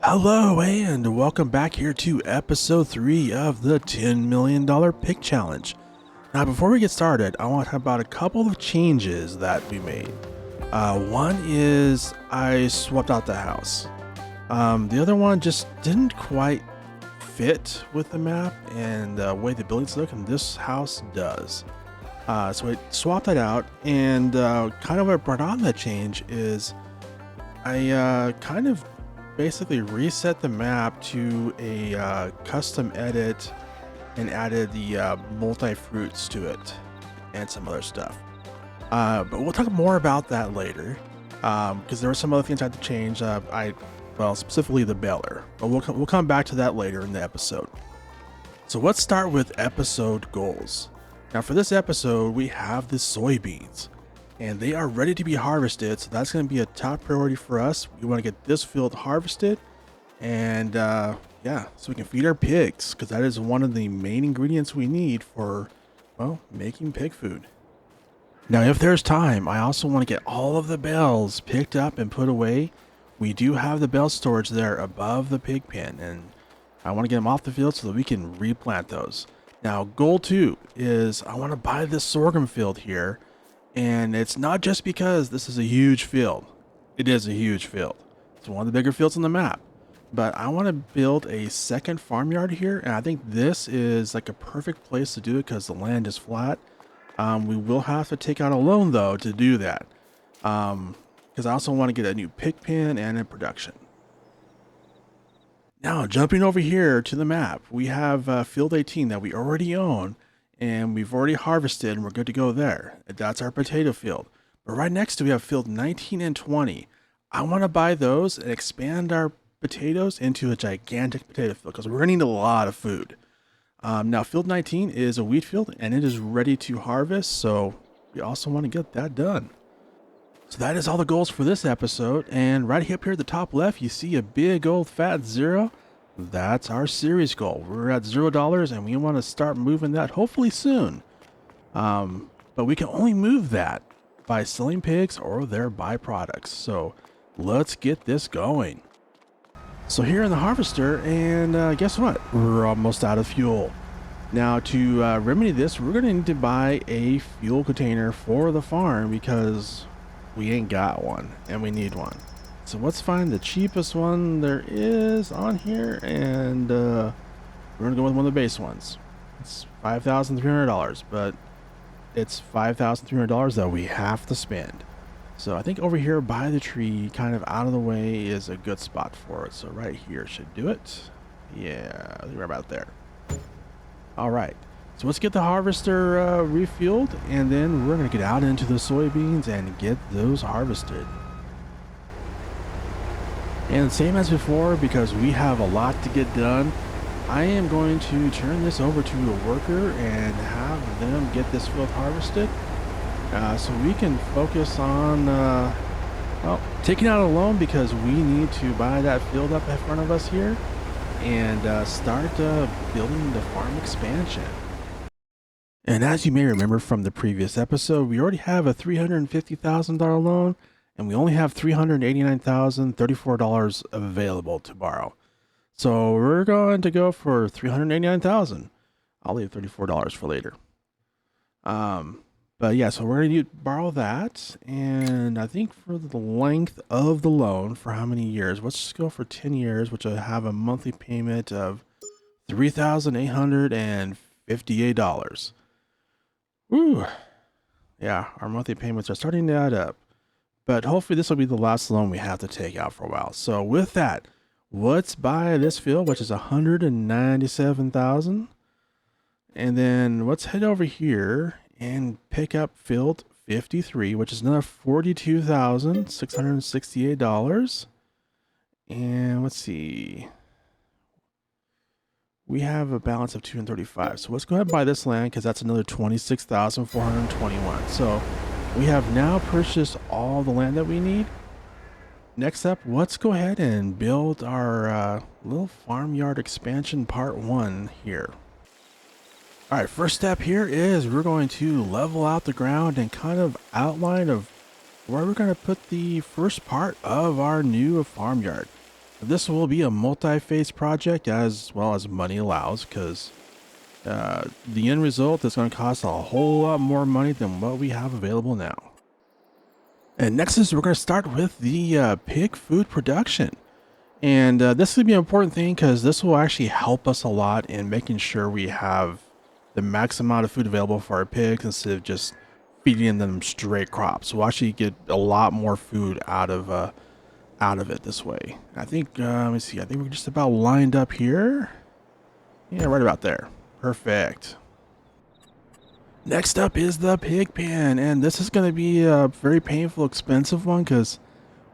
Hello and welcome back here to episode 3 of the $10 million Pick Challenge. Now before we get started, I want to talk about a couple of changes that we made. One is I swapped out the house. The other one just didn't quite fit with the map and the way the buildings look, and this house does. So I swapped that out, and kind of what brought on that change is I kind of basically reset the map to a custom edit and added the multi-fruits to it and some other stuff. But we'll talk more about that later because there were some other things I had to change. Well, specifically the baler, but we'll come back to that later in the episode. So let's start with episode goals. Now for this episode, we have the soybeans. And they are ready to be harvested, so that's going to be a top priority for us. We want to get this field harvested, and yeah, so we can feed our pigs, because that is one of the main ingredients we need for, well, making pig food. Now, if there's time, I also want to get all of the bales picked up and put away. We do have the bale storage there above the pig pen, and I want to get them off the field so that we can replant those. Now, goal 2 is I want to buy this sorghum field here. And it's not just because this is a huge field. It is a huge field. It's one of the bigger fields on the map. But I want to build a second farmyard here. And I think this is like a perfect place to do it because the land is flat. We will have to take out a loan though to do that. Because I also want to get a new pig pen and a production. Now jumping over here to the map, we have field 18 that we already own. And we've already harvested and we're good to go there. That's our potato field. But right next to we have field 19 and 20. I want to buy those and expand our potatoes into a gigantic potato field because we're going to need a lot of food. Now field 19 is a wheat field and it is ready to harvest. So we also want to get that done. So that is all the goals for this episode. And right up here at the top left, you see a big old fat 0. That's our series goal. We're at $0 and we want to start moving that hopefully soon. But we can only move that by selling pigs or their byproducts. So let's get this going. So here in the harvester, and guess what? We're almost out of fuel. Now to remedy this, we're going to need to buy a fuel container for the farm because we ain't got one and we need one. So let's find the cheapest one there is on here, and we're gonna go with one of the base ones. It's $5,300, but it's $5,300 that we have to spend. So I think over here by the tree, kind of out of the way, is a good spot for it. So right here should do it. Yeah, we're about there. All right, so let's get the harvester refueled, and then we're gonna get out into the soybeans and get those harvested. And same as before, because we have a lot to get done, I am going to turn this over to a worker and have them get this field harvested so we can focus on well, taking out a loan because we need to buy that field up in front of us here and start building the farm expansion. And as you may remember from the previous episode, we already have a $350,000 loan. And we only have $389,034 available to borrow. So we're going to go for $389,000. I'll leave $34 for later. But yeah, so we're going to borrow that. And I think for the length of the loan, for how many years? Let's just go for 10 years, which will have a monthly payment of $3,858. Woo! Yeah, our monthly payments are starting to add up. But hopefully this will be the last loan we have to take out for a while. So with that, let's buy this field, which is $197,000. And then let's head over here and pick up field 53, which is another $42,668. And let's see. We have a balance of $235. So let's go ahead and buy this land because that's another $26,421. So we have now purchased all the land that we need. Next up, let's go ahead and build our little farmyard expansion part 1 here. All right, first step here is we're going to level out the ground and kind of outline of where we're going to put the first part of our new farmyard. This will be a multi-phase project as well as money allows, because the end result is going to cost a whole lot more money than what we have available now. And next is we're going to start with the pig food production. And this is going to be an important thing because this will actually help us a lot in making sure we have the max amount of food available for our pigs instead of just feeding them straight crops. We'll actually get a lot more food out of it this way. I think, let me see, I think we're just about lined up here. Yeah, right about there. Perfect. Next up is the pig pen, and this is going to be a very painful, expensive one because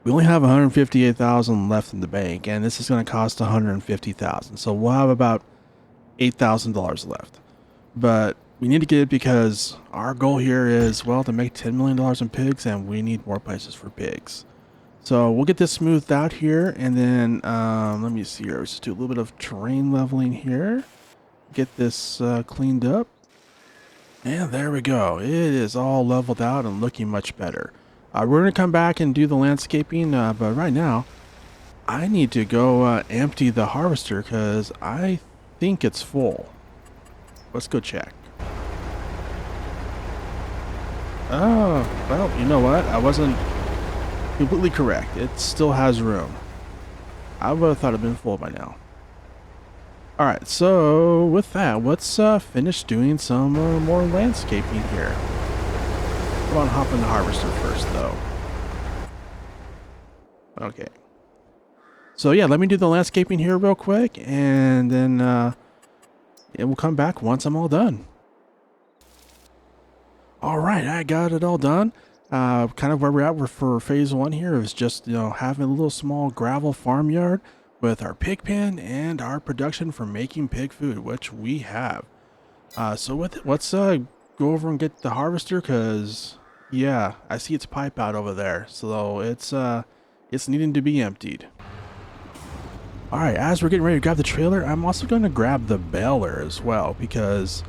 we only have 158,000 left in the bank, and this is going to cost 150,000. So we'll have about $8,000 left. But we need to get it because our goal here is, well, to make $10 million in pigs, and we need more places for pigs. So we'll get this smoothed out here, and then let me see here. Let's just do a little bit of terrain leveling here. Get this cleaned up. And there we go. It is all leveled out and looking much better. We're going to come back and do the landscaping, but right now, I need to go empty the harvester because I think it's full. Let's go check. Oh, well, you know what? I wasn't completely correct. It still has room. I would have thought it'd been full by now. Alright, so with that, let's finish doing some more landscaping here. Come on, hop in the harvester first, though. Okay. So yeah, let me do the landscaping here real quick, and then it will come back once I'm all done. Alright, I got it all done. Kind of where we're at for phase one here is just, you know, having a little small gravel farmyard with our pig pen and our production for making pig food, which we have. So with it, let's go over and get the harvester, because yeah, I see its pipe out over there, so it's needing to be emptied. All right, as we're getting ready to grab the trailer, I'm also going to grab the baler as well, because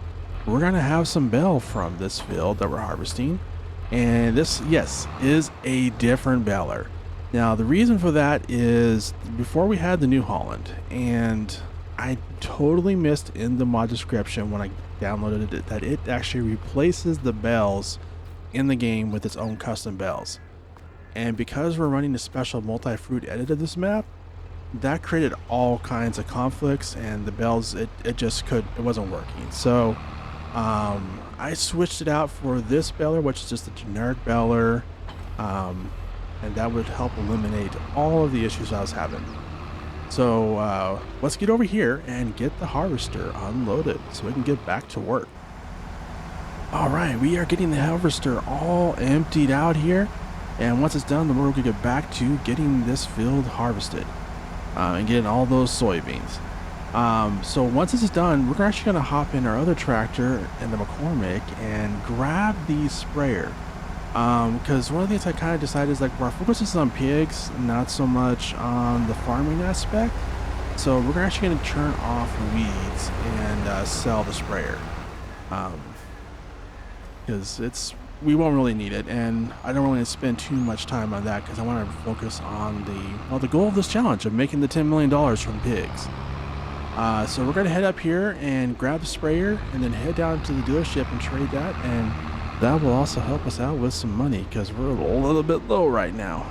we're going to have some bale from this field that we're harvesting, and this, yes, is a different baler. Now, the reason for that is before we had the New Holland, and I totally missed in the mod description when I downloaded it that it actually replaces the bells in the game with its own custom bells. And because we're running a special multi-fruit edit of this map, that created all kinds of conflicts, and the bells, it wasn't working. So I switched it out for this baler, which is just a generic baler. And that would help eliminate all of the issues I was having. So let's get over here and get the harvester unloaded so we can get back to work. All right, we are getting the harvester all emptied out here. And once it's done, then we're going to get back to getting this field harvested and getting all those soybeans. So once this is done, we're actually going to hop in our other tractor and the McCormick and grab the sprayer. Because one of the things I kind of decided is, like, our focus is on pigs, not so much on the farming aspect. So we're actually going to turn off weeds and sell the sprayer. Because we won't really need it, and I don't really spend too much time on that because I want to focus on the goal of this challenge of making the $10 million from pigs. So we're going to head up here and grab the sprayer and then head down to the dealership and trade that, and that will also help us out with some money because we're a little bit low right now.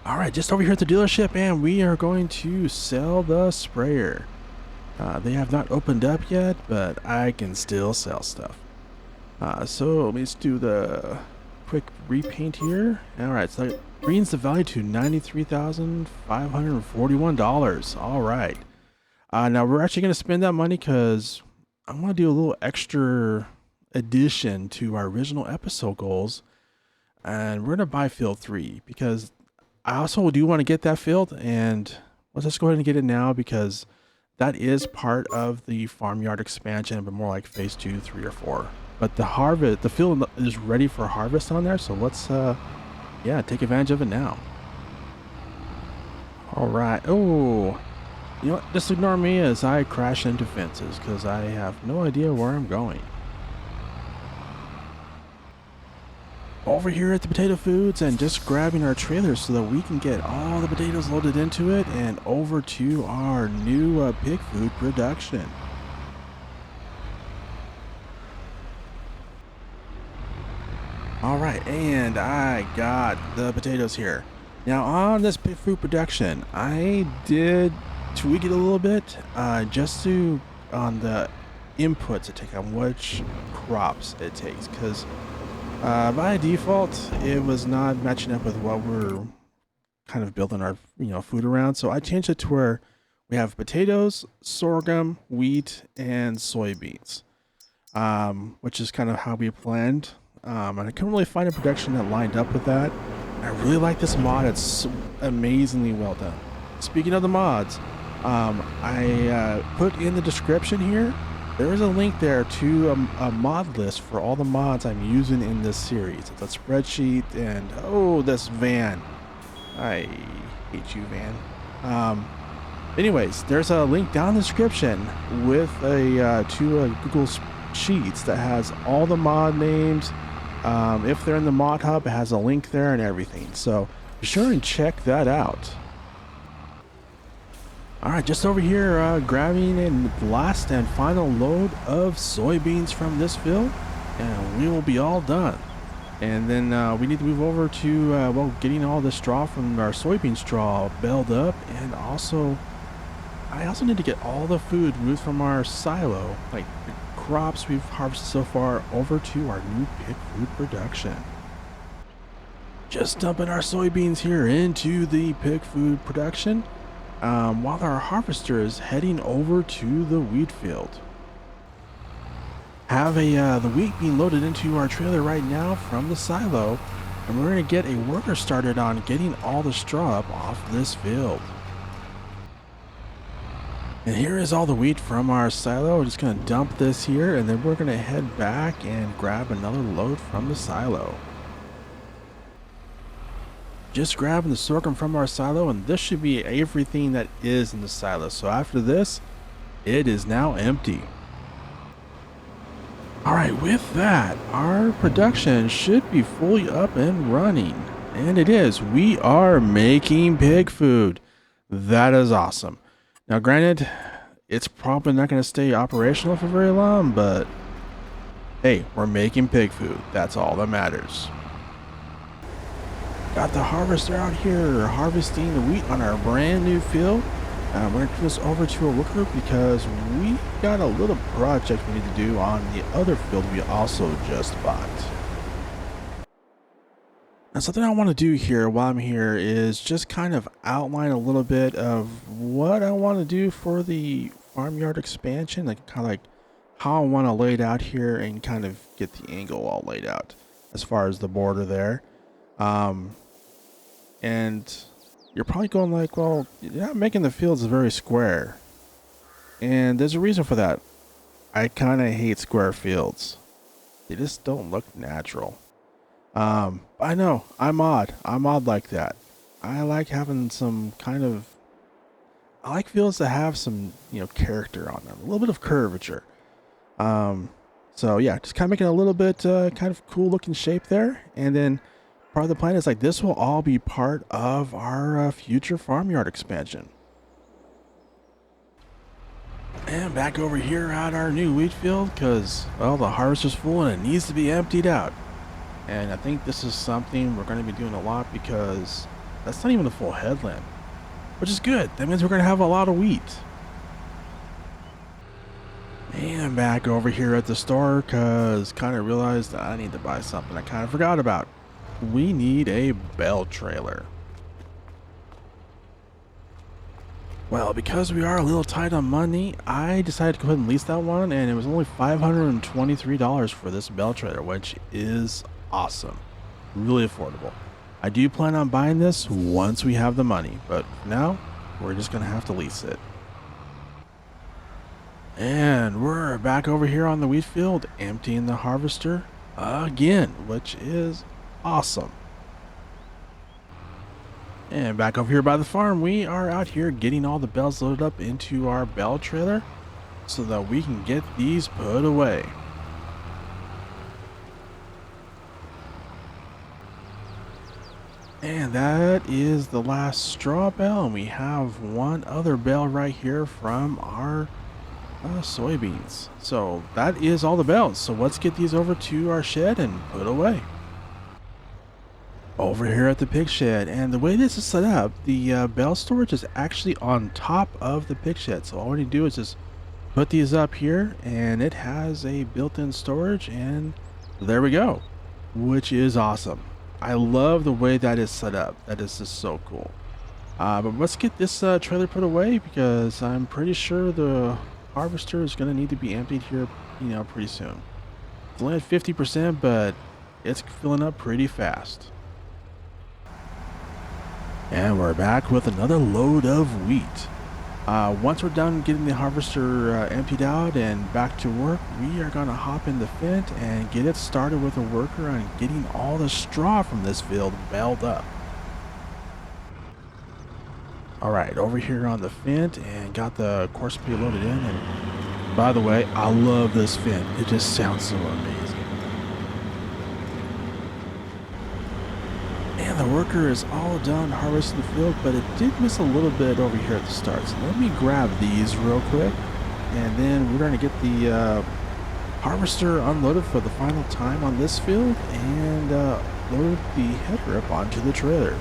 All right, just over here at the dealership, and we are going to sell the sprayer. They have not opened up yet, but I can still sell stuff. So let me just do the quick repaint here. All right, so that brings the value to $93,541. All right. Now we're actually going to spend that money because I want to do a little extra addition to our original episode goals, and we're going to buy field 3 because I also do want to get that field, and let's just go ahead and get it now because that is part of the farmyard expansion, but more like phase 2, 3, or 4. But the field is ready for harvest on there, so let's yeah, take advantage of it now. All right. Oh, you know what? Just ignore me as I crash into fences because I have no idea where I'm going. over here at the potato foods and just grabbing our trailer so that we can get all the potatoes loaded into it and over to our new pig food production. All right, and I got the potatoes here. Now on this pig food production, I did tweak it a little bit just to on the inputs it takes on which crops it takes, because by default it was not matching up with what we're kind of building our food around. So I changed it to where we have potatoes, sorghum, wheat, and soybeans, which is kind of how we planned. And I couldn't really find a production that lined up with that. I really like this mod. It's amazingly well done. Speaking of the mods, I put in the description here, there is a link there to a mod list for all the mods I'm using in this series. It's a spreadsheet, and oh, this van. I hate you, van. Anyways, there's a link down in the description with a Google Sheets that has all the mod names. If they're in the mod hub, it has a link there and everything. So be sure and check that out. Alright, just over here grabbing a last and final load of soybeans from this field, and we will be all done. And then we need to move over to well, getting all the straw from our soybean straw baled up, and I also need to get all the food moved from our silo, like the crops we've harvested so far, over to our new pig food production. Just dumping our soybeans here into the pig food production, while our harvester is heading over to the wheat field. Have the wheat being loaded into our trailer right now from the silo, and we're going to get a worker started on getting all the straw up off this field. And here is all the wheat from our silo. We're just going to dump this here, and then we're going to head back and grab another load from the silo. Just grabbing the sorghum from our silo, and this should be everything that is in the silo. So after this, it is now empty. Alright, with that, our production should be fully up and running. And it is. We are making pig food. That is awesome. Now granted, it's probably not going to stay operational for very long, but hey, we're making pig food. That's all that matters. Got the harvester out here harvesting the wheat on our brand new field. We're going to turn this over to a worker because we got a little project we need to do on the other field we also just bought. Now something I want to do here while I'm here is just kind of outline a little bit of what I want to do for the farmyard expansion, like kind of like how I want to lay it out here and kind of get the angle all laid out as far as the border there. And you're probably going like, well, you're not making the fields very square. And there's a reason for that. I kind of hate square fields. They just don't look natural. I know, I'm odd like that. I like having some kind of, I like fields that have some, character on them, a little bit of curvature. So yeah, just kind of making a little bit, kind of cool looking shape there. And then part of the plan is like, this will all be part of our future farmyard expansion. And back over here at our new wheat field, because, well, the harvester's full and it needs to be emptied out. And I think this is something we're going to be doing a lot because that's not even a full headland, which is good. That means we're going to have a lot of wheat. And back over here at the store because kind of realized that I need to buy something I kind of forgot about. We need a bell trailer. Well, because we are a little tight on money, I decided to go ahead and lease that one, and it was only $523 for this bell trailer, which is awesome. Really affordable. I do plan on buying this once we have the money, but for now, we're just going to have to lease it. And we're back over here on the wheat field, emptying the harvester again, which is awesome. And back over here by the farm, we are out here getting all the bells loaded up into our bell trailer so that we can get these put away. And that is the last straw bale, and we have one other bale right here from our soybeans. So that is all the bales. So let's get these over to our shed and put away. Over here at the pig shed, and the way this is set up, the bale storage is actually on top of the pig shed. So all we need to do is just put these up here, and it has a built-in storage, and there we go, which is awesome. I love the way that is set up. That is just so cool. But let's get this trailer put away, because I'm pretty sure the harvester is going to need to be emptied here, pretty soon. It's only at 50%, but it's filling up pretty fast. And we're back with another load of wheat. Once we're done getting the harvester emptied out and back to work, we are going to hop in the Fent and get it started with a worker on getting all the straw from this field baled up. Alright, over here on the Fent, and got the course speed loaded in. And by the way, I love this Fent. It just sounds so amazing. And the worker is all done harvesting the field, but it did miss a little bit over here at the start. So let me grab these real quick, and then we're going to get the harvester unloaded for the final time on this field, and load the header up onto the trailer.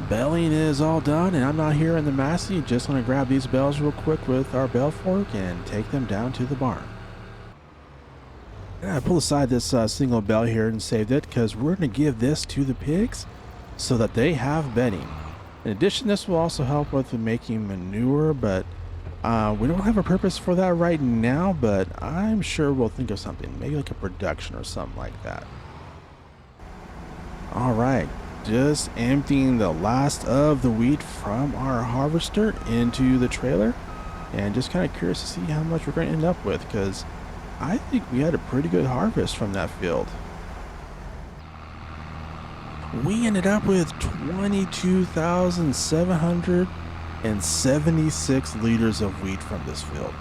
Baling is all done, and I'm not here in the Massey. Just going to grab these bales real quick with our bale fork and take them down to the barn. I pulled aside this single bale here and saved it, because we're going to give this to the pigs so that they have bedding. In addition, this will also help with making manure, but we don't have a purpose for that right now, but I'm sure we'll think of something, maybe like a production or something like that. All right, just emptying the last of the wheat from our harvester into the trailer, and just kind of curious to see how much we're going to end up with, because I think we had a pretty good harvest from that field. We ended up with 22,776 liters of wheat from this field,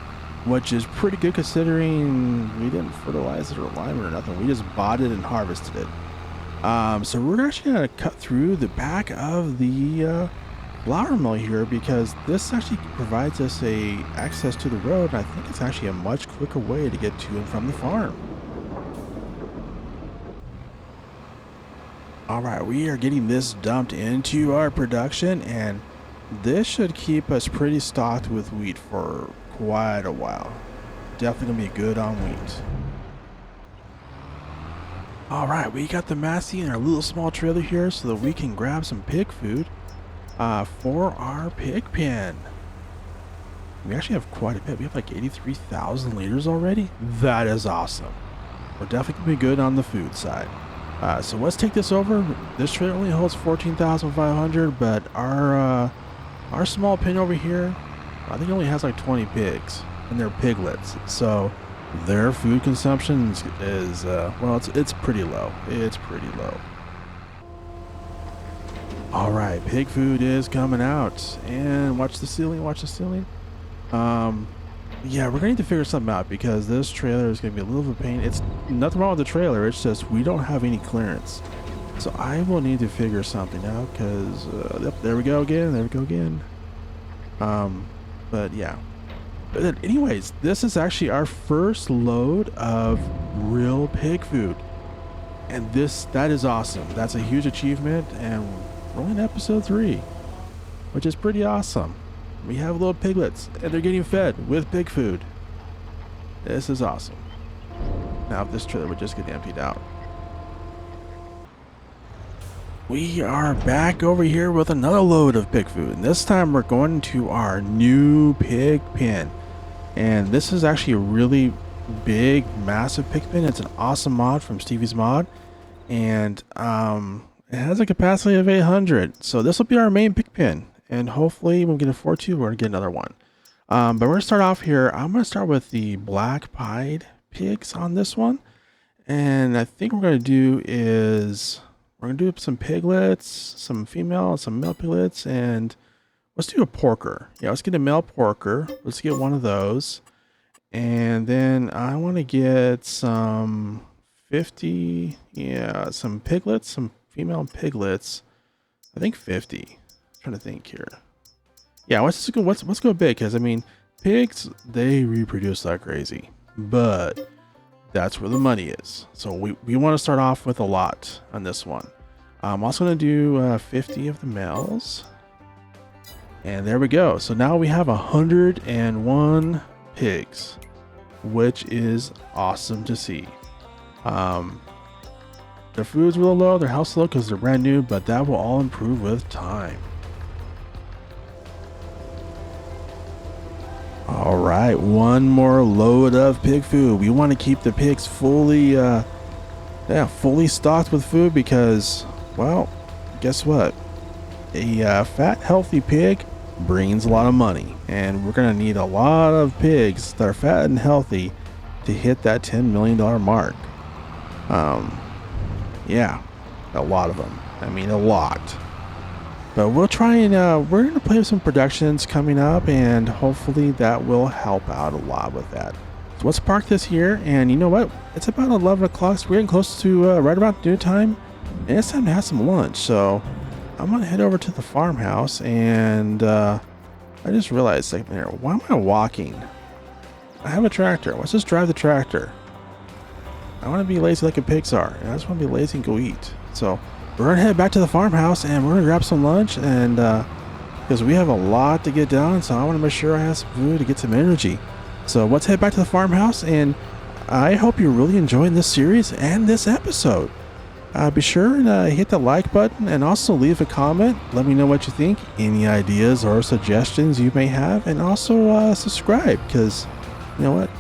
which is pretty good considering we didn't fertilize it or lime it or nothing. We just bought it and harvested it. So we're actually going to cut through the back of the flour mill here, because this actually provides us access to the road, and I think it's actually a much quicker way to get to and from the farm. Alright, we are getting this dumped into our production, and this should keep us pretty stocked with wheat for quite a while. Definitely gonna be good on wheat. Alright, we got the Massey in our little small trailer here so that we can grab some pig food for our pig pen. We actually have quite a bit. We have like 83,000 liters already. That is awesome. We're definitely going to be good on the food side. So let's take this over. This trailer only holds 14,500, but our small pen over here, I think it only has like 20 pigs, and they're piglets. So their food consumption is well, it's pretty low. It's pretty low. Alright, pig food is coming out, and watch the ceiling, watch the ceiling. Yeah, we're gonna need to figure something out, because this trailer is gonna be a little bit of a pain. It's nothing wrong with the trailer, it's just we don't have any clearance. So I will need to figure something out, because yep, there we go again. But yeah. But then anyways, this is actually our first load of real pig food. And that is awesome. That's a huge achievement, and we're only in episode 3, which is pretty awesome. We have little piglets, and they're getting fed with pig food. This is awesome. Now if this trailer would just get emptied out. We are back over here with another load of pig food, and this time we're going to our new pig pen. And this is actually a really big, massive pig pen. It's an awesome mod from Stevie's Mod, and it has a capacity of 800. So this will be our main pig pen, and hopefully when we can afford to, we're gonna get another one. But we're gonna start off here. I'm gonna start with the black pied pigs on this one, and I think what we're gonna do is we're gonna do some piglets, some female and some male piglets, and let's do a porker. Yeah, let's get a male porker. Let's get one of those, and then I want to get some 50. Yeah, some piglets, some female piglets. I think 50. I'm trying to think here. Yeah, let's go big, because I mean, pigs, they reproduce like crazy, but that's where the money is. So we want to start off with a lot on this one. I'm also going to do 50 of the males. And there we go. So now we have 101 pigs, which is awesome to see. Their food's a little low, their house is low because they're brand new, but that will all improve with time. All right, one more load of pig food. We want to keep the pigs fully stocked with food because, well, guess what? A fat, healthy pig brings a lot of money, and we're going to need a lot of pigs that are fat and healthy to hit that $10 million mark. Yeah, a lot of them. I mean, a lot. But we'll try and we're going to play with some productions coming up, and hopefully that will help out a lot with that. So let's park this here, and you know what? It's about 11 o'clock, so we're getting close to right about noon time, and it's time to have some lunch. So I'm going to head over to the farmhouse, and I just realized, like, why am I walking? I have a tractor. Let's just drive the tractor. I want to be lazy like a pigs are, and I just want to be lazy and go eat. So we're going to head back to the farmhouse, and we're going to grab some lunch, and because we have a lot to get done, so I want to make sure I have some food to get some energy. So let's head back to the farmhouse, and I hope you're really enjoying this series and this episode. Be sure and hit the like button, and also leave a comment. Let me know what you think, any ideas or suggestions you may have, and also subscribe, because you know what?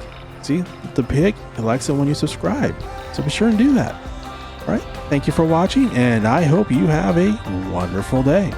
See, the pig, he likes it when you subscribe. So be sure and do that. All right. Thank you for watching, and I hope you have a wonderful day.